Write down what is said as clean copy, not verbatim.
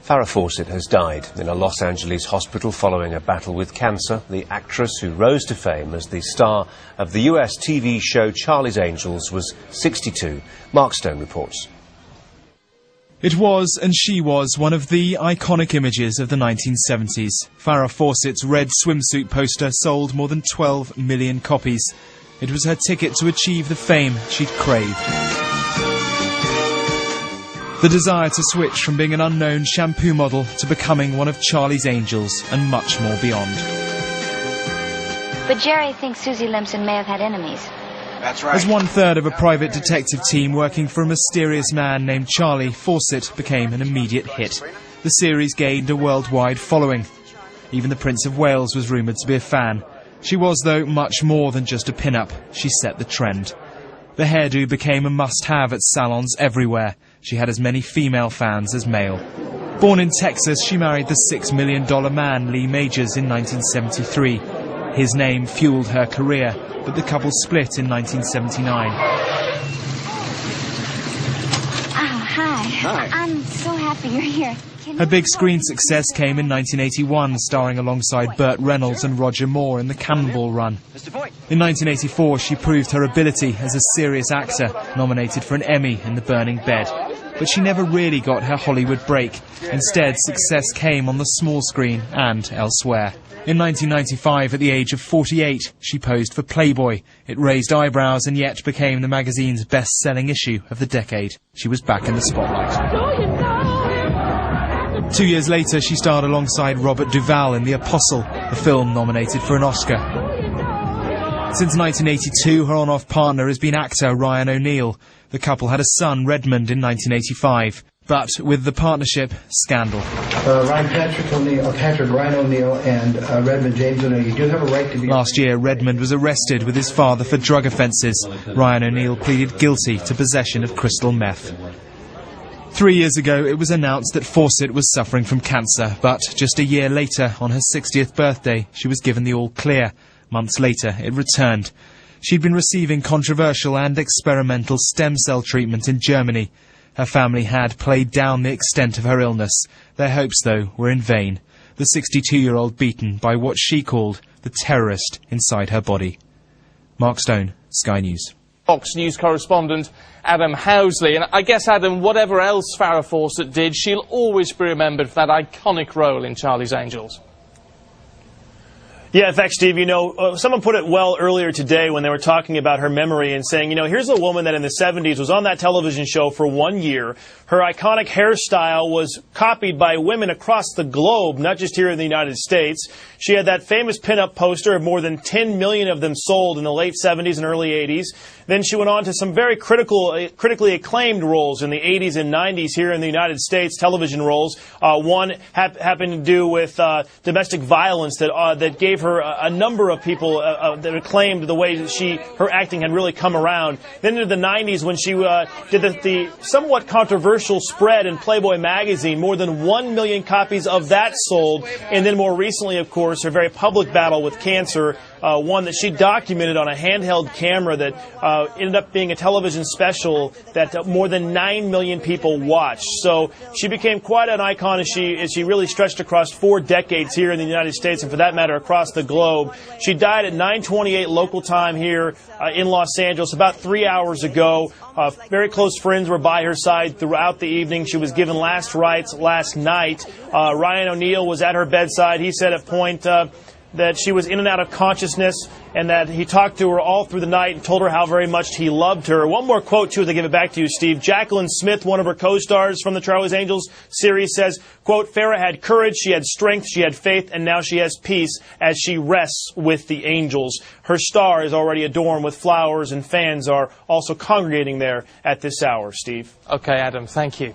Farrah Fawcett has died in a Los Angeles hospital following a battle with cancer. The actress, who rose to fame as the star of the US TV show Charlie's Angels, was 62. Mark Stone reports. It was, and she was, one of the iconic images of the 1970s. Farrah Fawcett's red swimsuit poster sold more than 12 million copies. It was her ticket to achieve the fame she'd craved. The desire to switch from being an unknown shampoo model to becoming one of Charlie's Angels, and much more beyond. But Jerry thinks Susie Limson may have had enemies. That's right. As one-third of a private detective team working for a mysterious man named Charlie, Fawcett became an immediate hit. The series gained a worldwide following. Even the Prince of Wales was rumoured to be a fan. She was, though, much more than just a pin-up. She set the trend. The hairdo became a must-have at salons everywhere. She had as many female fans as male. Born in Texas, she married the $6 million man Lee Majors in 1973. His name fueled her career, but the couple split in 1979. Oh, hi. I'm so happy you're here. Her big screen success came in 1981, starring alongside Burt Reynolds and Roger Moore in The Cannonball Run. In 1984, she proved her ability as a serious actor, nominated for an Emmy in The Burning Bed. But she never really got her Hollywood break. Instead, success came on the small screen and elsewhere. In 1995, at the age of 48, she posed for Playboy. It raised eyebrows and yet became the magazine's best-selling issue of the decade. She was back in the spotlight. 2 years later, she starred alongside Robert Duvall in The Apostle, a film nominated for an Oscar. Since 1982, her on-off partner has been actor Ryan O'Neal. The couple had a son, Redmond, in 1985. But with the partnership, scandal. Ryan O'Neal and Redmond James O'Neal, you do have a right to be... Last year, Redmond was arrested with his father for drug offences. Ryan O'Neal pleaded guilty to possession of crystal meth. 3 years ago, it was announced that Fawcett was suffering from cancer, but just a year later, on her 60th birthday, she was given the all-clear. Months later, it returned. She'd been receiving controversial and experimental stem cell treatment in Germany. Her family had played down the extent of her illness. Their hopes, though, were in vain. The 62-year-old beaten by what she called the terrorist inside her body. Mark Stone, Sky News. Fox News correspondent Adam Housley. And I guess, Adam, whatever else Farrah Fawcett did, she'll always be remembered for that iconic role in Charlie's Angels. Yeah, in fact, Steve, someone put it well earlier today when they were talking about her memory and saying, here's a woman that in the 70s was on that television show for 1 year. Her iconic hairstyle was copied by women across the globe, not just here in the United States. She had that famous pinup poster, more than 10 million of them sold in the late 70s and early 80s. Then she went on to some very critically acclaimed roles in the 80s and 90s here in the United States, television roles. One happened to do with domestic violence that gave her a number of people that acclaimed the way that her acting had really come around. Then into the 90s when she did the somewhat controversial spread in Playboy magazine, more than 1 million copies of that sold. And then more recently, of course, her very public battle with cancer, one that she documented on a handheld camera that ended up being a television special that more than 9 million people watched. So she became quite an icon as she really stretched across 4 decades here in the United States, and for that matter across the globe. She died at 9:28 local time here in Los Angeles about 3 hours ago. Very close friends were by her side throughout the evening. She was given last rites last night. Ryan O'Neal was at her bedside. He said at point that she was in and out of consciousness and that he talked to her all through the night and told her how very much he loved her. One more quote, too, as I give it back to you, Steve. Jacqueline Smith, one of her co-stars from the Charlie's Angels series, says, quote, Farrah had courage, she had strength, she had faith, and now she has peace as she rests with the angels. Her star is already adorned with flowers, and fans are also congregating there at this hour, Steve. Okay, Adam, thank you.